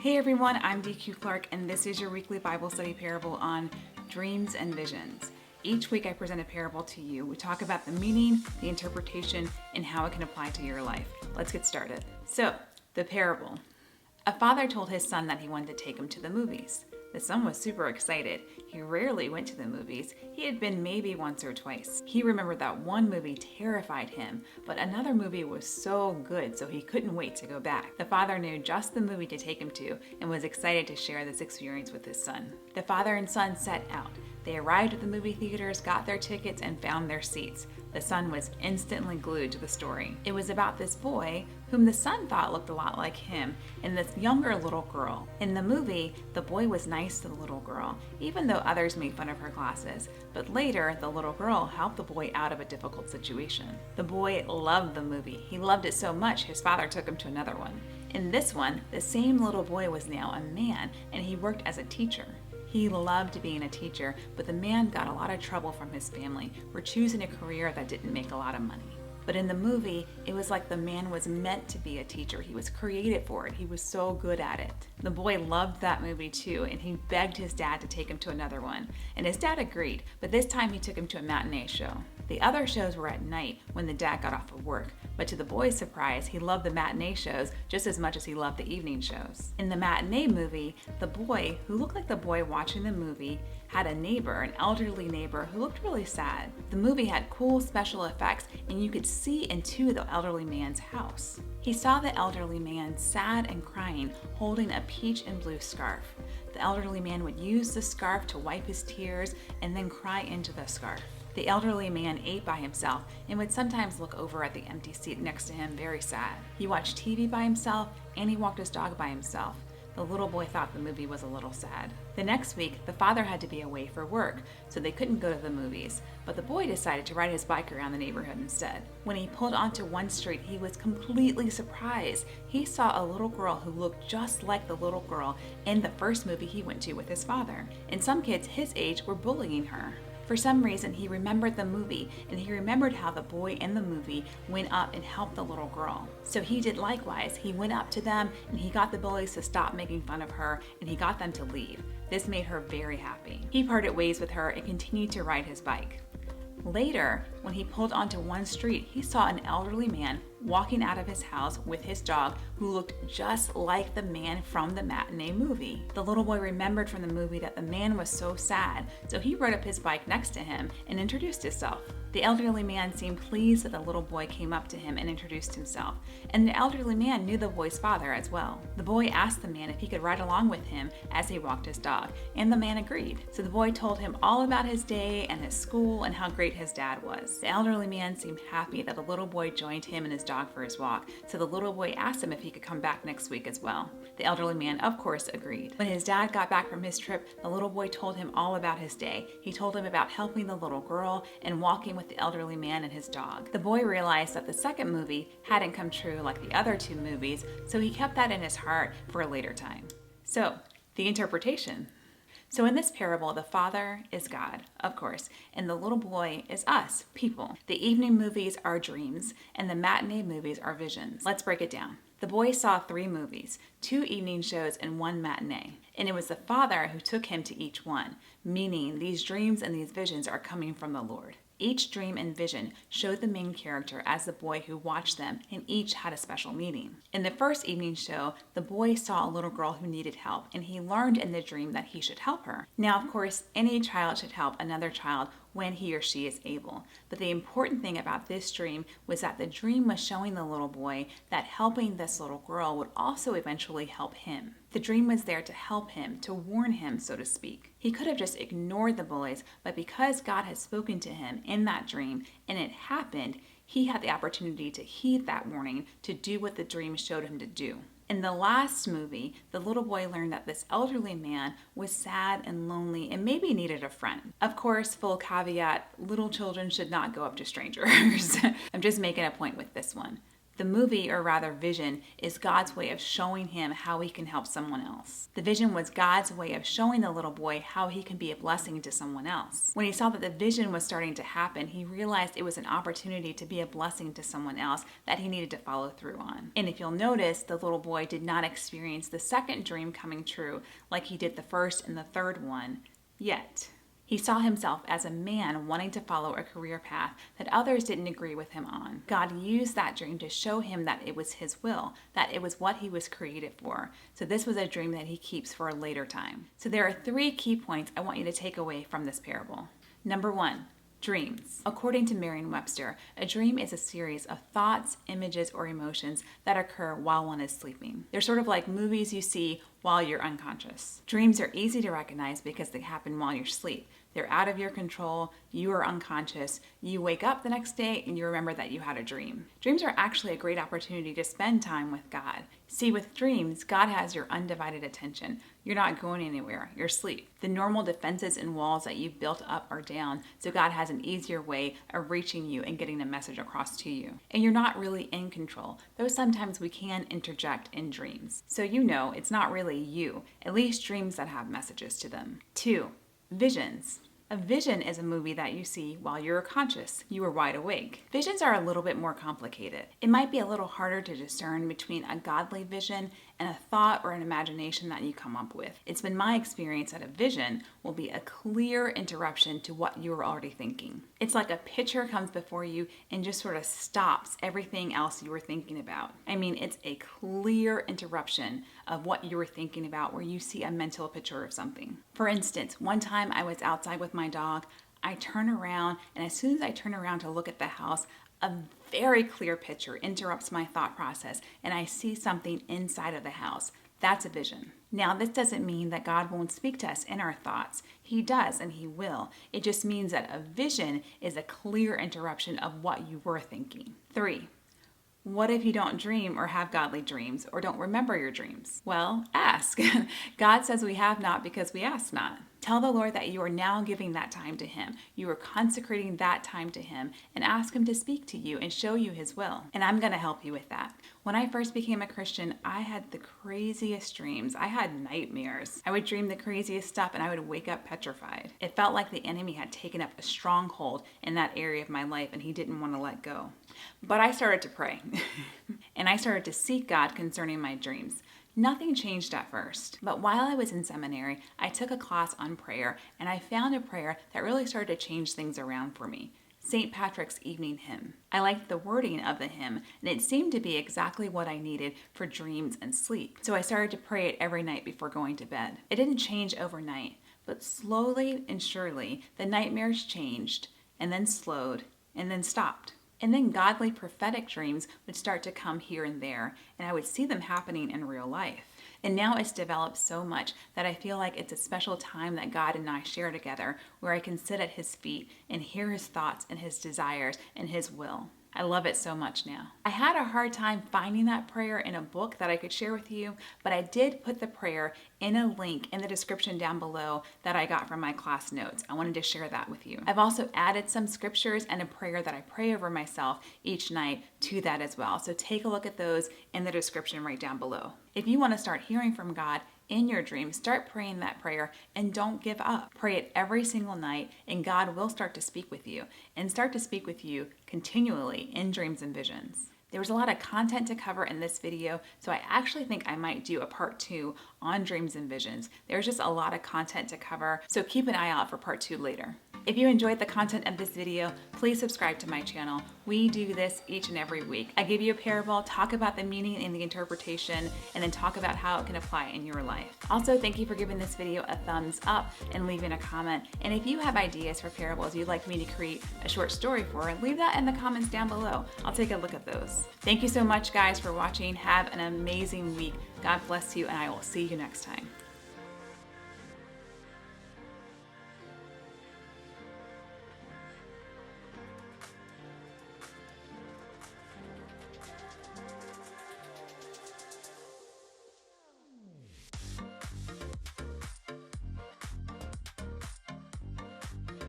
Hey everyone, I'm dqclarke, and this is your weekly Bible study parable on dreams and visions. Each week I present a parable to you. We talk about the meaning, the interpretation, and how it can apply to your life. Let's get started. So, the parable. A father told his son that he wanted to take him to the movies. The son was super excited. He rarely went to the movies. He had been maybe once or twice. He remembered that one movie terrified him, but another movie was so good, so he couldn't wait to go back. The father knew just the movie to take him to and was excited to share this experience with his son. The father and son set out. They arrived at the movie theaters, got their tickets, and found their seats. The son was instantly glued to the story. It was about this boy, whom the son thought looked a lot like him, and this younger little girl. In the movie, the boy was nice to the little girl, even though others made fun of her glasses. But later, the little girl helped the boy out of a difficult situation. The boy loved the movie. He loved it so much, his father took him to another one. In this one, the same little boy was now a man, and he worked as a teacher. He loved being a teacher, but the man got a lot of trouble from his family for choosing a career that didn't make a lot of money. But in the movie, it was like the man was meant to be a teacher. He was created for it. He was so good at it. The boy loved that movie too, and he begged his dad to take him to another one. And his dad agreed, but this time he took him to a matinee show. The other shows were at night when the dad got off of work, but to the boy's surprise, he loved the matinee shows just as much as he loved the evening shows. In the matinee movie, the boy, who looked like the boy watching the movie, had a neighbor, an elderly neighbor, who looked really sad. The movie had cool special effects, and you could see into the elderly man's house. He saw the elderly man sad and crying, holding a peach and blue scarf. The elderly man would use the scarf to wipe his tears and then cry into the scarf. The elderly man ate by himself and would sometimes look over at the empty seat next to him very sad. He watched TV by himself and he walked his dog by himself. The little boy thought the movie was a little sad. The next week, the father had to be away for work, so they couldn't go to the movies, but the boy decided to ride his bike around the neighborhood instead. When he pulled onto one street, he was completely surprised. He saw a little girl who looked just like the little girl in the first movie he went to with his father, and some kids his age were bullying her. For some reason, he remembered the movie, and he remembered how the boy in the movie went up and helped the little girl. So he did likewise. He went up to them, and he got the bullies to stop making fun of her, and he got them to leave. This made her very happy. He parted ways with her and continued to ride his bike. Later, when he pulled onto one street, he saw an elderly man walking out of his house with his dog who looked just like the man from the matinee movie. The little boy remembered from the movie that the man was so sad, so he rode up his bike next to him and introduced himself. The elderly man seemed pleased that the little boy came up to him and introduced himself, and the elderly man knew the boy's father as well. The boy asked the man if he could ride along with him as he walked his dog, and the man agreed. So the boy told him all about his day and his school and how great his dad was. The elderly man seemed happy that the little boy joined him and his dog for his walk, so the little boy asked him if he could come back next week as well. The elderly man, of course, agreed. When his dad got back from his trip, the little boy told him all about his day. He told him about helping the little girl and walking with the elderly man and his dog. The boy realized that the second movie hadn't come true like the other two movies, so he kept that in his heart for a later time. So, the interpretation. So in this parable, the father is God, of course, and the little boy is us, people. The evening movies are dreams, and the matinee movies are visions. Let's break it down. The boy saw 3 movies, 2 evening shows and 1 matinee. And it was the father who took him to each one, meaning these dreams and these visions are coming from the Lord. Each dream and vision showed the main character as the boy who watched them, and each had a special meaning. In the first evening show, the boy saw a little girl who needed help, and he learned in the dream that he should help her. Now, of course, any child should help another child when he or she is able. But the important thing about this dream was that the dream was showing the little boy that helping this little girl would also eventually help him. The dream was there to help him, to warn him, so to speak. He could have just ignored the bullies, but because God had spoken to him in that dream and it happened, he had the opportunity to heed that warning, to do what the dream showed him to do. In the last movie, the little boy learned that this elderly man was sad and lonely and maybe needed a friend. Of course, full caveat, little children should not go up to strangers. I'm just making a point with this one. The movie, or rather vision, is God's way of showing him how he can help someone else. The vision was God's way of showing the little boy how he can be a blessing to someone else. When he saw that the vision was starting to happen, he realized it was an opportunity to be a blessing to someone else that he needed to follow through on. And if you'll notice, the little boy did not experience the second dream coming true like he did the first and the third one yet. He saw himself as a man wanting to follow a career path that others didn't agree with him on. God used that dream to show him that it was his will, that it was what he was created for. So this was a dream that he keeps for a later time. So there are 3 key points I want you to take away from this parable. Number 1, dreams. According to Merriam-Webster, a dream is a series of thoughts, images, or emotions that occur while one is sleeping. They're sort of like movies you see while you're unconscious. Dreams are easy to recognize because they happen while you're asleep. They're out of your control, you are unconscious, you wake up the next day and you remember that you had a dream. Dreams are actually a great opportunity to spend time with God. See, with dreams, God has your undivided attention. You're not going anywhere, you're asleep. The normal defenses and walls that you've built up are down, so God has an easier way of reaching you and getting a message across to you. And you're not really in control, though sometimes we can interject in dreams. So you know it's not really you, at least dreams that have messages to them. 2, visions. A vision is a movie that you see while you're conscious. You are wide awake. Visions are a little bit more complicated. It might be a little harder to discern between a godly vision and a thought or an imagination that you come up with. It's been my experience that a vision will be a clear interruption to what you were already thinking. It's like a picture comes before you and just sort of stops everything else you were thinking about. I mean, it's a clear interruption of what you were thinking about where you see a mental picture of something. For instance, one time I was outside with my dog. I turn around, and as soon as I turn around to look at the house, a very clear picture interrupts my thought process, and I see something inside of the house. That's a vision. Now, this doesn't mean that God won't speak to us in our thoughts. He does, and he will. It just means that a vision is a clear interruption of what you were thinking. 3, what if you don't dream or have godly dreams or don't remember your dreams? Well, ask. God says we have not because we ask not. Tell the Lord that you are now giving that time to him. You are consecrating that time to him, and ask him to speak to you and show you his will. And I'm going to help you with that. When I first became a Christian, I had the craziest dreams. I had nightmares. I would dream the craziest stuff and I would wake up petrified. It felt like the enemy had taken up a stronghold in that area of my life and he didn't want to let go. But I started to pray and I started to seek God concerning my dreams. Nothing changed at first, but while I was in seminary, I took a class on prayer and I found a prayer that really started to change things around for me. St. Patrick's Evening Hymn. I liked the wording of the hymn, and it seemed to be exactly what I needed for dreams and sleep. So I started to pray it every night before going to bed. It didn't change overnight, but slowly and surely, the nightmares changed, and then slowed, and then stopped. And then godly prophetic dreams would start to come here and there, and I would see them happening in real life. And now it's developed so much that I feel like it's a special time that God and I share together where I can sit at his feet and hear his thoughts and his desires and his will. I love it so much now. I had a hard time finding that prayer in a book that I could share with you, but I did put the prayer in a link in the description down below that I got from my class notes. I wanted to share that with you. I've also added some scriptures and a prayer that I pray over myself each night to that as well. So take a look at those in the description right down below. If you want to start hearing from God in your dreams, start praying that prayer and don't give up. Pray it every single night and God will start to speak with you and start to speak with you continually in dreams and visions. There was a lot of content to cover in this video, so I actually think I might do a part 2 on dreams and visions. There's just a lot of content to cover, so keep an eye out for part 2 later. If you enjoyed the content of this video, please subscribe to my channel. We do this each and every week. I give you a parable, talk about the meaning and the interpretation, and then talk about how it can apply in your life. Also, thank you for giving this video a thumbs up and leaving a comment. And if you have ideas for parables you'd like me to create a short story for, leave that in the comments down below. I'll take a look at those. Thank you so much, guys, for watching. Have an amazing week. God bless you, and I will see you next time.